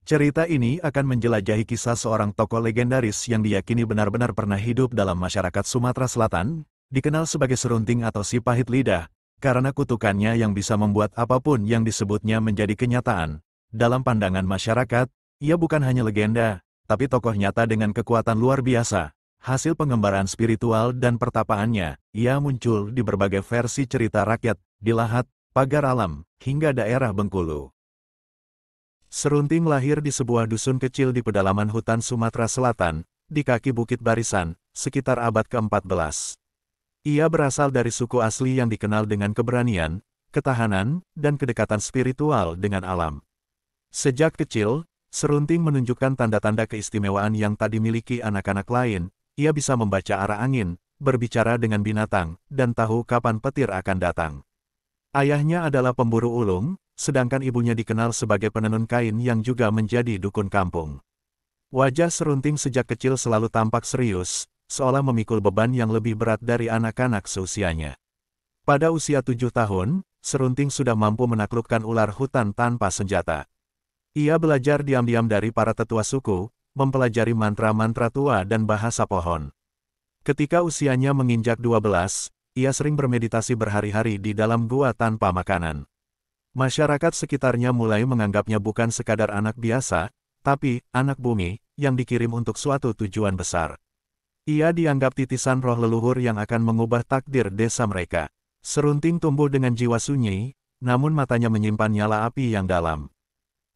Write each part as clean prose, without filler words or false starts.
Cerita ini akan menjelajahi kisah seorang tokoh legendaris yang diyakini benar-benar pernah hidup dalam masyarakat Sumatera Selatan, dikenal sebagai serunting atau si pahit lidah, karena kutukannya yang bisa membuat apapun yang disebutnya menjadi kenyataan. Dalam pandangan masyarakat, ia bukan hanya legenda, tapi tokoh nyata dengan kekuatan luar biasa. Hasil pengembaraan spiritual dan pertapaannya, ia muncul di berbagai versi cerita rakyat, di Lahat, Pagar Alam, hingga daerah Bengkulu. Serunting lahir di sebuah dusun kecil di pedalaman hutan Sumatera Selatan, di kaki Bukit Barisan, sekitar abad ke-14. Ia berasal dari suku asli yang dikenal dengan keberanian, ketahanan, dan kedekatan spiritual dengan alam. Sejak kecil, Serunting menunjukkan tanda-tanda keistimewaan yang tak dimiliki anak-anak lain. Ia bisa membaca arah angin, berbicara dengan binatang, dan tahu kapan petir akan datang. Ayahnya adalah pemburu ulung, sedangkan ibunya dikenal sebagai penenun kain yang juga menjadi dukun kampung. Wajah Serunting sejak kecil selalu tampak serius, seolah memikul beban yang lebih berat dari anak-anak seusianya. Pada usia 7 tahun, Serunting sudah mampu menaklukkan ular hutan tanpa senjata. Ia belajar diam-diam dari para tetua suku, mempelajari mantra-mantra tua dan bahasa pohon. Ketika usianya menginjak 12, ia sering bermeditasi berhari-hari di dalam gua tanpa makanan. Masyarakat sekitarnya mulai menganggapnya bukan sekadar anak biasa, tapi anak bumi, yang dikirim untuk suatu tujuan besar. Ia dianggap titisan roh leluhur yang akan mengubah takdir desa mereka. Serunting tumbuh dengan jiwa sunyi, namun matanya menyimpan nyala api yang dalam.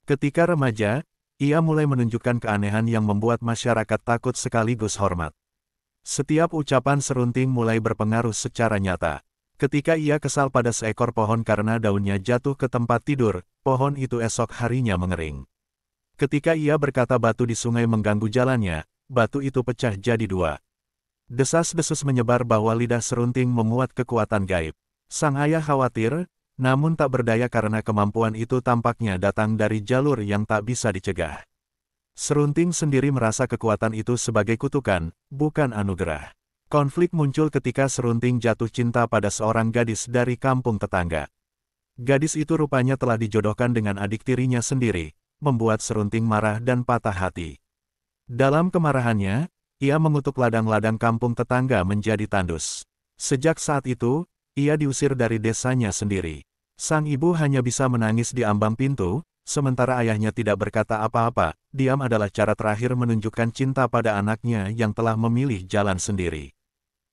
Ketika remaja, ia mulai menunjukkan keanehan yang membuat masyarakat takut sekaligus hormat. Setiap ucapan Serunting mulai berpengaruh secara nyata. Ketika ia kesal pada seekor pohon karena daunnya jatuh ke tempat tidur, pohon itu esok harinya mengering. Ketika ia berkata batu di sungai mengganggu jalannya, batu itu pecah jadi 2. Desas-desus menyebar bahwa lidah Serunting memuat kekuatan gaib. Sang ayah khawatir, namun tak berdaya karena kemampuan itu tampaknya datang dari jalur yang tak bisa dicegah. Serunting sendiri merasa kekuatan itu sebagai kutukan, bukan anugerah. Konflik muncul ketika Serunting jatuh cinta pada seorang gadis dari kampung tetangga. Gadis itu rupanya telah dijodohkan dengan adik tirinya sendiri, membuat Serunting marah dan patah hati. Dalam kemarahannya, ia mengutuk ladang-ladang kampung tetangga menjadi tandus. Sejak saat itu, ia diusir dari desanya sendiri. Sang ibu hanya bisa menangis di ambang pintu, sementara ayahnya tidak berkata apa-apa. Diam adalah cara terakhir menunjukkan cinta pada anaknya yang telah memilih jalan sendiri.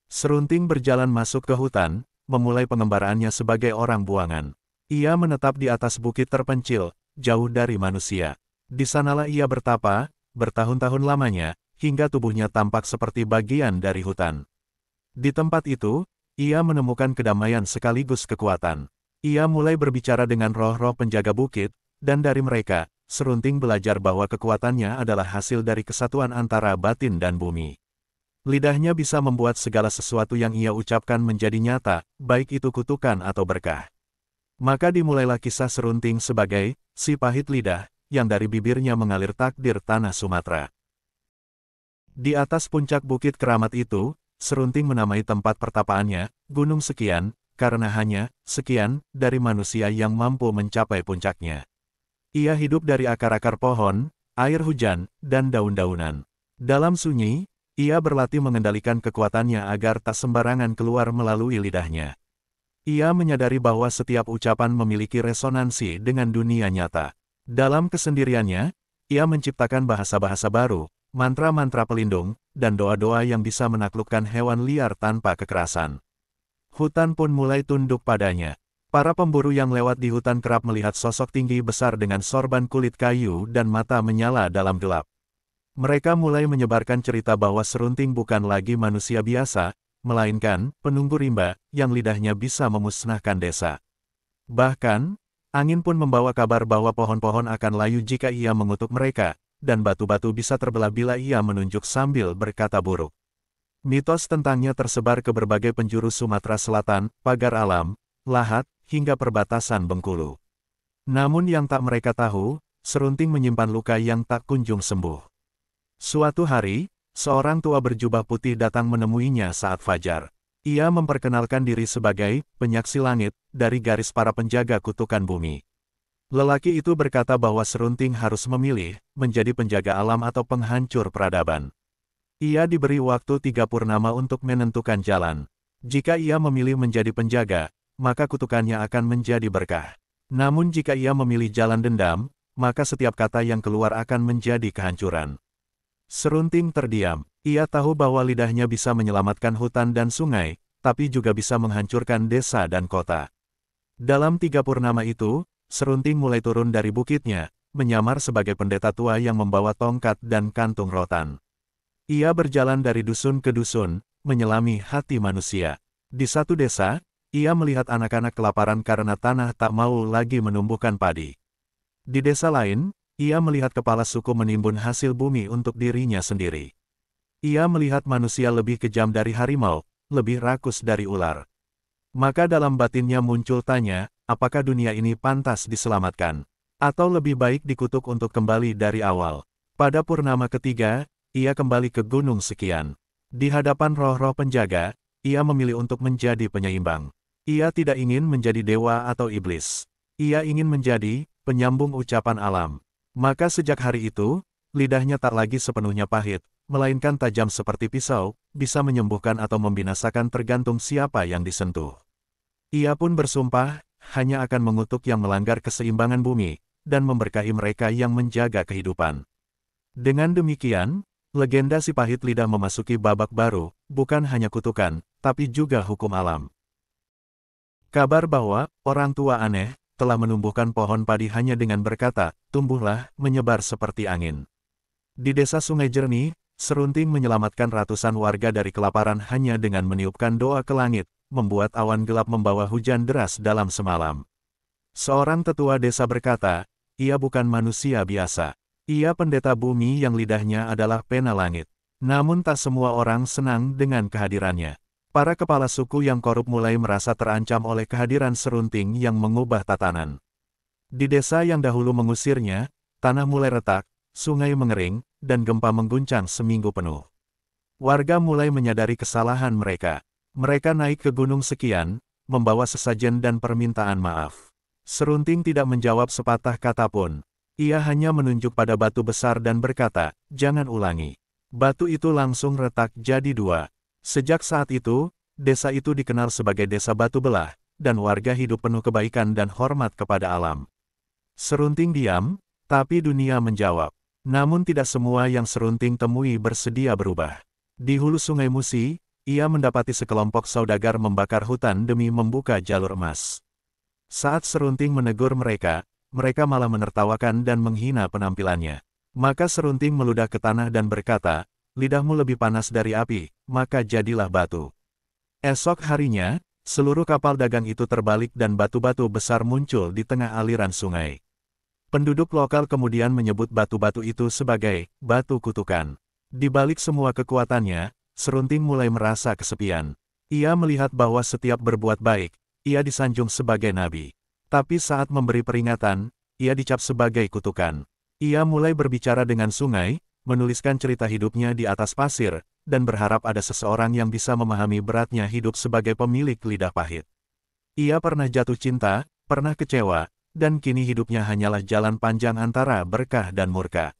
Serunting berjalan masuk ke hutan, memulai pengembaraannya sebagai orang buangan. Ia menetap di atas bukit terpencil, jauh dari manusia. Di sanalah ia bertapa, bertahun-tahun lamanya, hingga tubuhnya tampak seperti bagian dari hutan. Di tempat itu, ia menemukan kedamaian sekaligus kekuatan. Ia mulai berbicara dengan roh-roh penjaga bukit, dan dari mereka, Serunting belajar bahwa kekuatannya adalah hasil dari kesatuan antara batin dan bumi. Lidahnya bisa membuat segala sesuatu yang ia ucapkan menjadi nyata, baik itu kutukan atau berkah. Maka dimulailah kisah Serunting sebagai si pahit lidah, yang dari bibirnya mengalir takdir tanah Sumatera. Di atas puncak bukit keramat itu, Serunting menamai tempat pertapaannya, Gunung Sekian, karena hanya sekian dari manusia yang mampu mencapai puncaknya. Ia hidup dari akar-akar pohon, air hujan, dan daun-daunan. Dalam sunyi, ia berlatih mengendalikan kekuatannya agar tak sembarangan keluar melalui lidahnya. Ia menyadari bahwa setiap ucapan memiliki resonansi dengan dunia nyata. Dalam kesendiriannya, ia menciptakan bahasa-bahasa baru, mantra-mantra pelindung, dan doa-doa yang bisa menaklukkan hewan liar tanpa kekerasan. Hutan pun mulai tunduk padanya. Para pemburu yang lewat di hutan kerap melihat sosok tinggi besar dengan sorban kulit kayu dan mata menyala dalam gelap. Mereka mulai menyebarkan cerita bahwa Serunting bukan lagi manusia biasa, melainkan penunggu rimba yang lidahnya bisa memusnahkan desa. Bahkan, angin pun membawa kabar bahwa pohon-pohon akan layu jika ia mengutuk mereka, dan batu-batu bisa terbelah bila ia menunjuk sambil berkata buruk. Mitos tentangnya tersebar ke berbagai penjuru Sumatera Selatan, Pagar Alam, Lahat, hingga perbatasan Bengkulu. Namun yang tak mereka tahu, Serunting menyimpan luka yang tak kunjung sembuh. Suatu hari, seorang tua berjubah putih datang menemuinya saat fajar. Ia memperkenalkan diri sebagai penyaksi langit dari garis para penjaga kutukan bumi. Lelaki itu berkata bahwa Serunting harus memilih, menjadi penjaga alam atau penghancur peradaban. Ia diberi waktu 3 purnama untuk menentukan jalan. Jika ia memilih menjadi penjaga, maka kutukannya akan menjadi berkah. Namun jika ia memilih jalan dendam, maka setiap kata yang keluar akan menjadi kehancuran. Serunting terdiam. Ia tahu bahwa lidahnya bisa menyelamatkan hutan dan sungai, tapi juga bisa menghancurkan desa dan kota. Dalam 3 purnama itu, Serunting mulai turun dari bukitnya, menyamar sebagai pendeta tua yang membawa tongkat dan kantung rotan. Ia berjalan dari dusun ke dusun, menyelami hati manusia. Di satu desa, ia melihat anak-anak kelaparan karena tanah tak mau lagi menumbuhkan padi. Di desa lain, ia melihat kepala suku menimbun hasil bumi untuk dirinya sendiri. Ia melihat manusia lebih kejam dari harimau, lebih rakus dari ular. Maka dalam batinnya muncul tanya, apakah dunia ini pantas diselamatkan? Atau lebih baik dikutuk untuk kembali dari awal? Pada purnama ketiga, ia kembali ke Gunung Sekian. Di hadapan roh-roh penjaga, ia memilih untuk menjadi penyeimbang. Ia tidak ingin menjadi dewa atau iblis. Ia ingin menjadi penyambung ucapan alam. Maka sejak hari itu, lidahnya tak lagi sepenuhnya pahit, melainkan tajam seperti pisau, bisa menyembuhkan atau membinasakan tergantung siapa yang disentuh. Ia pun bersumpah, hanya akan mengutuk yang melanggar keseimbangan bumi, dan memberkahi mereka yang menjaga kehidupan. Dengan demikian, legenda si pahit lidah memasuki babak baru, bukan hanya kutukan, tapi juga hukum alam. Kabar bahwa orang tua aneh telah menumbuhkan pohon padi hanya dengan berkata, tumbuhlah, menyebar seperti angin. Di desa Sungai Jernih, Serunting menyelamatkan ratusan warga dari kelaparan hanya dengan meniupkan doa ke langit, membuat awan gelap membawa hujan deras dalam semalam. Seorang tetua desa berkata, ia bukan manusia biasa. Ia pendeta bumi yang lidahnya adalah pena langit. Namun tak semua orang senang dengan kehadirannya. Para kepala suku yang korup mulai merasa terancam oleh kehadiran Serunting yang mengubah tatanan. Di desa yang dahulu mengusirnya, tanah mulai retak, sungai mengering, dan gempa mengguncang seminggu penuh. Warga mulai menyadari kesalahan mereka. Mereka naik ke Gunung Sekian, membawa sesajen dan permintaan maaf. Serunting tidak menjawab sepatah kata pun. Ia hanya menunjuk pada batu besar dan berkata, jangan ulangi. Batu itu langsung retak jadi 2. Sejak saat itu, desa itu dikenal sebagai desa batu belah, dan warga hidup penuh kebaikan dan hormat kepada alam. Serunting diam, tapi dunia menjawab. Namun tidak semua yang Serunting temui bersedia berubah. Di hulu Sungai Musi, ia mendapati sekelompok saudagar membakar hutan demi membuka jalur emas. Saat Serunting menegur mereka, mereka malah menertawakan dan menghina penampilannya. Maka Serunting meludah ke tanah dan berkata, lidahmu lebih panas dari api, maka jadilah batu. Esok harinya, seluruh kapal dagang itu terbalik dan batu-batu besar muncul di tengah aliran sungai. Penduduk lokal kemudian menyebut batu-batu itu sebagai batu kutukan. Di balik semua kekuatannya, Serunting mulai merasa kesepian. Ia melihat bahwa setiap berbuat baik, ia disanjung sebagai nabi. Tapi saat memberi peringatan, ia dicap sebagai kutukan. Ia mulai berbicara dengan sungai, menuliskan cerita hidupnya di atas pasir, dan berharap ada seseorang yang bisa memahami beratnya hidup sebagai pemilik lidah pahit. Ia pernah jatuh cinta, pernah kecewa, dan kini hidupnya hanyalah jalan panjang antara berkah dan murka.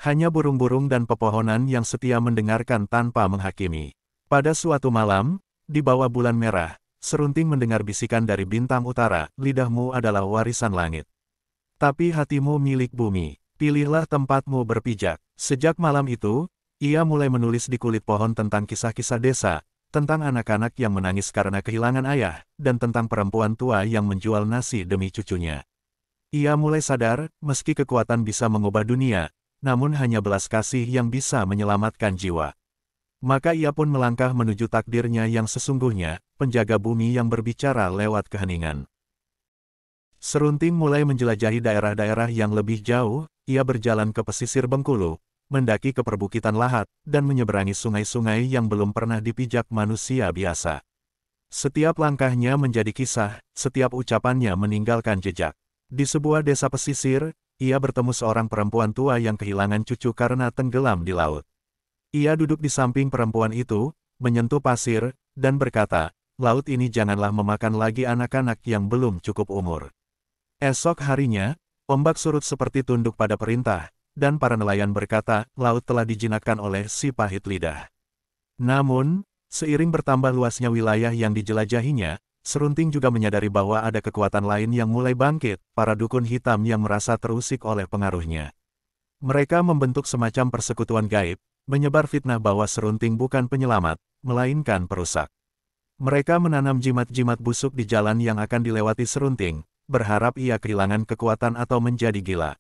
Hanya burung-burung dan pepohonan yang setia mendengarkan tanpa menghakimi. Pada suatu malam, di bawah bulan merah, Serunting mendengar bisikan dari bintang utara, lidahmu adalah warisan langit. Tapi hatimu milik bumi, pilihlah tempatmu berpijak. Sejak malam itu, ia mulai menulis di kulit pohon tentang kisah-kisah desa, tentang anak-anak yang menangis karena kehilangan ayah, dan tentang perempuan tua yang menjual nasi demi cucunya. Ia mulai sadar, meski kekuatan bisa mengubah dunia, namun hanya belas kasih yang bisa menyelamatkan jiwa. Maka ia pun melangkah menuju takdirnya yang sesungguhnya, penjaga bumi yang berbicara lewat keheningan. Serunting mulai menjelajahi daerah-daerah yang lebih jauh, ia berjalan ke pesisir Bengkulu, mendaki ke perbukitan Lahat, dan menyeberangi sungai-sungai yang belum pernah dipijak manusia biasa. Setiap langkahnya menjadi kisah, setiap ucapannya meninggalkan jejak. Di sebuah desa pesisir, ia bertemu seorang perempuan tua yang kehilangan cucu karena tenggelam di laut. Ia duduk di samping perempuan itu, menyentuh pasir, dan berkata, laut ini janganlah memakan lagi anak-anak yang belum cukup umur. Esok harinya, Ombak surut seperti tunduk pada perintah, dan para nelayan berkata, laut telah dijinakkan oleh si pahit lidah. Namun, seiring bertambah luasnya wilayah yang dijelajahinya, Serunting juga menyadari bahwa ada kekuatan lain yang mulai bangkit, para dukun hitam yang merasa terusik oleh pengaruhnya. Mereka membentuk semacam persekutuan gaib, menyebar fitnah bahwa Serunting bukan penyelamat, melainkan perusak. Mereka menanam jimat-jimat busuk di jalan yang akan dilewati Serunting, berharap ia kehilangan kekuatan atau menjadi gila.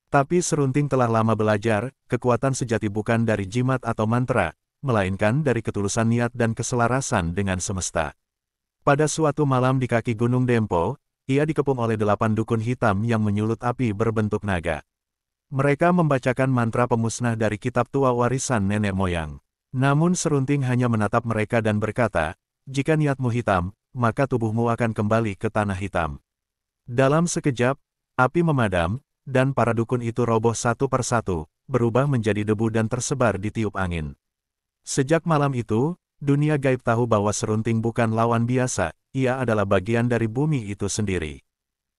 Tapi Serunting telah lama belajar, kekuatan sejati bukan dari jimat atau mantra, melainkan dari ketulusan niat dan keselarasan dengan semesta. Pada suatu malam di kaki Gunung Dempo, ia dikepung oleh 8 dukun hitam yang menyulut api berbentuk naga. Mereka membacakan mantra pemusnah dari kitab tua warisan nenek moyang. Namun Serunting hanya menatap mereka dan berkata, jika niatmu hitam, maka tubuhmu akan kembali ke tanah hitam. Dalam sekejap, api memadam, dan para dukun itu roboh satu persatu, berubah menjadi debu dan tersebar di tiup angin. Sejak malam itu, dunia gaib tahu bahwa Serunting bukan lawan biasa, ia adalah bagian dari bumi itu sendiri.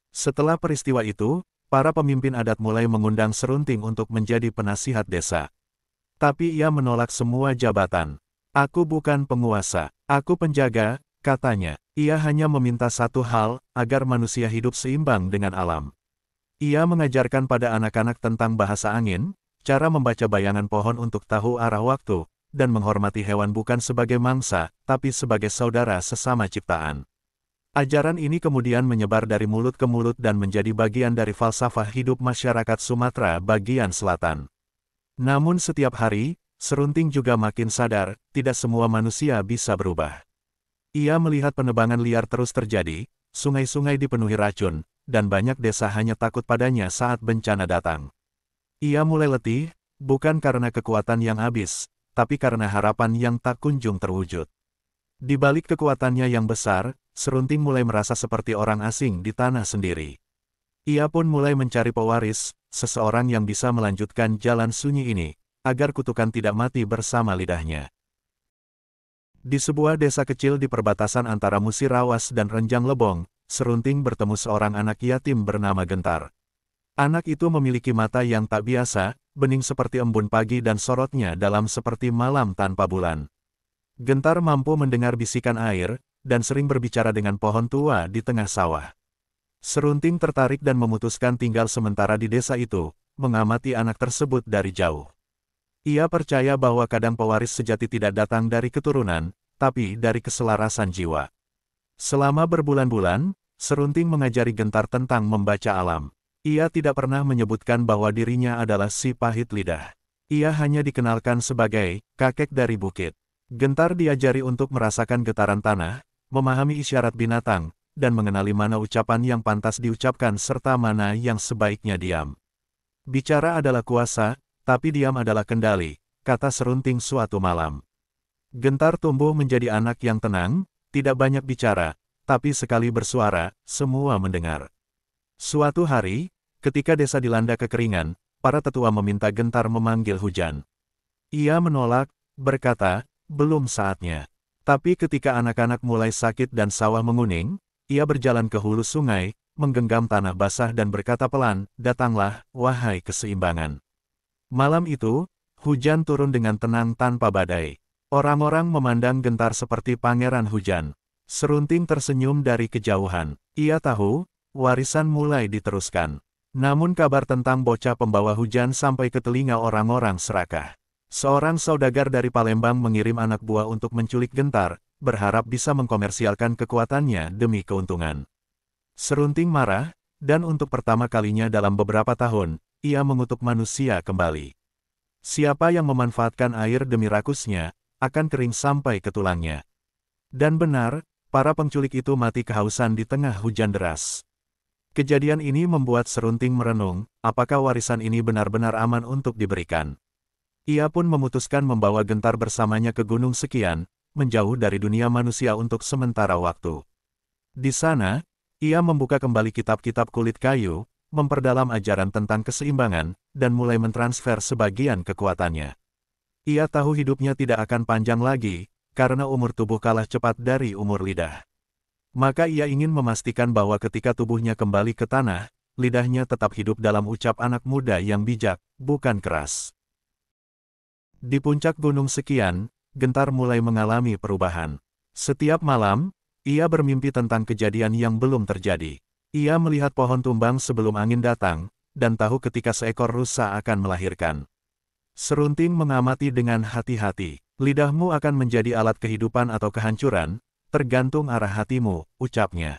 Setelah peristiwa itu, para pemimpin adat mulai mengundang Serunting untuk menjadi penasihat desa. Tapi ia menolak semua jabatan. Aku bukan penguasa, aku penjaga, katanya. Ia hanya meminta satu hal, agar manusia hidup seimbang dengan alam. Ia mengajarkan pada anak-anak tentang bahasa angin, cara membaca bayangan pohon untuk tahu arah waktu, dan menghormati hewan bukan sebagai mangsa, tapi sebagai saudara sesama ciptaan. Ajaran ini kemudian menyebar dari mulut ke mulut dan menjadi bagian dari falsafah hidup masyarakat Sumatera bagian selatan. Namun setiap hari, Serunting juga makin sadar, tidak semua manusia bisa berubah. Ia melihat penebangan liar terus terjadi, sungai-sungai dipenuhi racun, dan banyak desa hanya takut padanya saat bencana datang. Ia mulai letih, bukan karena kekuatan yang habis, tapi karena harapan yang tak kunjung terwujud. Di balik kekuatannya yang besar, Serunting mulai merasa seperti orang asing di tanah sendiri. Ia pun mulai mencari pewaris, seseorang yang bisa melanjutkan jalan sunyi ini, agar kutukan tidak mati bersama lidahnya. Di sebuah desa kecil di perbatasan antara Musirawas dan Renjang Lebong, Serunting bertemu seorang anak yatim bernama Gentar. Anak itu memiliki mata yang tak biasa, bening seperti embun pagi dan sorotnya dalam seperti malam tanpa bulan. Gentar mampu mendengar bisikan air, dan sering berbicara dengan pohon tua di tengah sawah. Serunting tertarik dan memutuskan tinggal sementara di desa itu, mengamati anak tersebut dari jauh. Ia percaya bahwa kadang pewaris sejati tidak datang dari keturunan, tapi dari keselarasan jiwa. Selama berbulan-bulan, Serunting mengajari Gentar tentang membaca alam. Ia tidak pernah menyebutkan bahwa dirinya adalah si pahit lidah. Ia hanya dikenalkan sebagai kakek dari bukit. Gentar diajari untuk merasakan getaran tanah, memahami isyarat binatang, dan mengenali mana ucapan yang pantas diucapkan serta mana yang sebaiknya diam. Bicara adalah kuasa, tapi diam adalah kendali, kata Serunting suatu malam. Gentar tumbuh menjadi anak yang tenang, tidak banyak bicara, tapi sekali bersuara, semua mendengar. Suatu hari, ketika desa dilanda kekeringan, para tetua meminta Gentar memanggil hujan. Ia menolak, berkata, belum saatnya. Tapi ketika anak-anak mulai sakit dan sawah menguning, ia berjalan ke hulu sungai, menggenggam tanah basah dan berkata pelan, datanglah, wahai keseimbangan. Malam itu, hujan turun dengan tenang tanpa badai. Orang-orang memandang Gentar seperti pangeran hujan. Serunting tersenyum dari kejauhan. Ia tahu, warisan mulai diteruskan. Namun kabar tentang bocah pembawa hujan sampai ke telinga orang-orang serakah. Seorang saudagar dari Palembang mengirim anak buah untuk menculik Gentar, berharap bisa mengkomersialkan kekuatannya demi keuntungan. Serunting marah, dan untuk pertama kalinya dalam beberapa tahun, ia mengutuk manusia kembali. Siapa yang memanfaatkan air demi rakusnya, akan kering sampai ke tulangnya. Dan benar, para penculik itu mati kehausan di tengah hujan deras. Kejadian ini membuat Serunting merenung, apakah warisan ini benar-benar aman untuk diberikan. Ia pun memutuskan membawa Gentar bersamanya ke Gunung Sekian, menjauh dari dunia manusia untuk sementara waktu. Di sana, ia membuka kembali kitab-kitab kulit kayu, memperdalam ajaran tentang keseimbangan, dan mulai mentransfer sebagian kekuatannya. Ia tahu hidupnya tidak akan panjang lagi, karena umur tubuh kalah cepat dari umur lidah. Maka ia ingin memastikan bahwa ketika tubuhnya kembali ke tanah, lidahnya tetap hidup dalam ucap anak muda yang bijak, bukan keras. Di puncak gunung sekian, Gentar mulai mengalami perubahan. Setiap malam, ia bermimpi tentang kejadian yang belum terjadi. Ia melihat pohon tumbang sebelum angin datang, dan tahu ketika seekor rusa akan melahirkan. Serunting mengamati dengan hati-hati. Lidahmu akan menjadi alat kehidupan atau kehancuran, tergantung arah hatimu, ucapnya.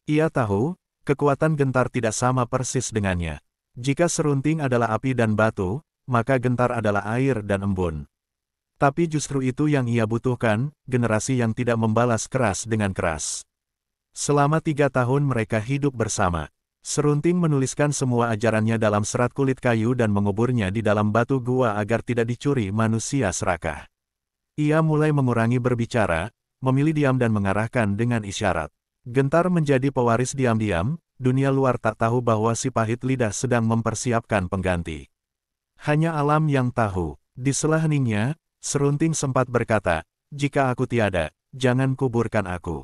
Ia tahu, kekuatan Gentar tidak sama persis dengannya. Jika serunting adalah api dan batu, maka Gentar adalah air dan embun. Tapi justru itu yang ia butuhkan, generasi yang tidak membalas keras dengan keras. Selama 3 tahun mereka hidup bersama. Serunting menuliskan semua ajarannya dalam serat kulit kayu dan menguburnya di dalam batu gua agar tidak dicuri manusia serakah. Ia mulai mengurangi berbicara, memilih diam dan mengarahkan dengan isyarat. Gentar menjadi pewaris diam-diam, dunia luar tak tahu bahwa si pahit lidah sedang mempersiapkan pengganti. Hanya alam yang tahu. Di sela heningnya, Serunting sempat berkata, "Jika aku tiada, jangan kuburkan aku.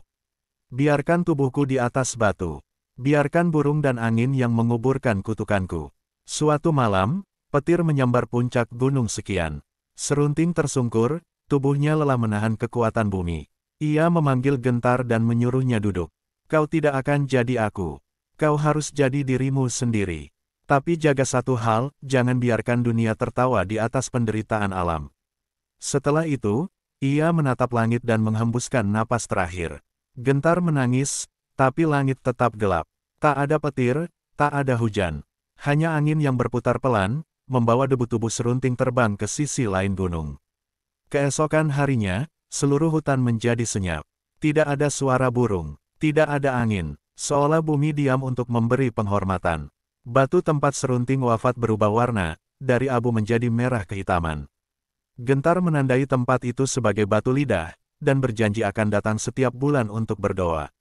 Biarkan tubuhku di atas batu. Biarkan burung dan angin yang menguburkan kutukanku." Suatu malam, petir menyambar puncak gunung sekian. Serunting tersungkur, tubuhnya lelah menahan kekuatan bumi. Ia memanggil Gentar dan menyuruhnya duduk. "Kau tidak akan jadi aku. Kau harus jadi dirimu sendiri. Tapi jaga satu hal, jangan biarkan dunia tertawa di atas penderitaan alam." Setelah itu, ia menatap langit dan menghembuskan napas terakhir. Gentar menangis, tapi langit tetap gelap. Tak ada petir, tak ada hujan. Hanya angin yang berputar pelan, membawa debu tubuh Serunting terbang ke sisi lain gunung. Keesokan harinya, seluruh hutan menjadi senyap. Tidak ada suara burung, tidak ada angin, seolah bumi diam untuk memberi penghormatan. Batu tempat Serunting wafat berubah warna, dari abu menjadi merah kehitaman. Gentar menandai tempat itu sebagai batu lidah, dan berjanji akan datang setiap bulan untuk berdoa.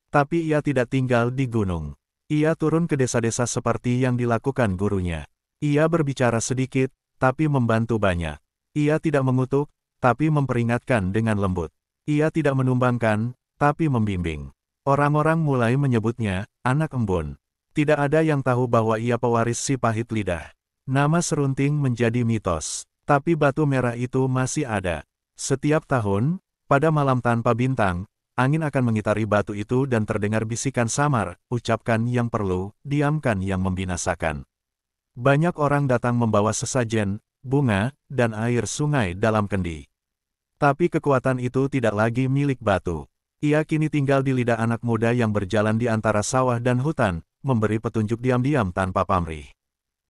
Tapi ia tidak tinggal di gunung. Ia turun ke desa-desa seperti yang dilakukan gurunya. Ia berbicara sedikit, tapi membantu banyak. Ia tidak mengutuk, tapi memperingatkan dengan lembut. Ia tidak menumbangkan, tapi membimbing. Orang-orang mulai menyebutnya, anak embun. Tidak ada yang tahu bahwa ia pewaris si pahit lidah. Nama Serunting menjadi mitos, tapi batu merah itu masih ada. Setiap tahun, pada malam tanpa bintang, angin akan mengitari batu itu dan terdengar bisikan samar, ucapkan yang perlu, diamkan yang membinasakan. Banyak orang datang membawa sesajen, bunga, dan air sungai dalam kendi. Tapi kekuatan itu tidak lagi milik batu. Ia kini tinggal di lidah anak muda yang berjalan di antara sawah dan hutan, memberi petunjuk diam-diam tanpa pamrih.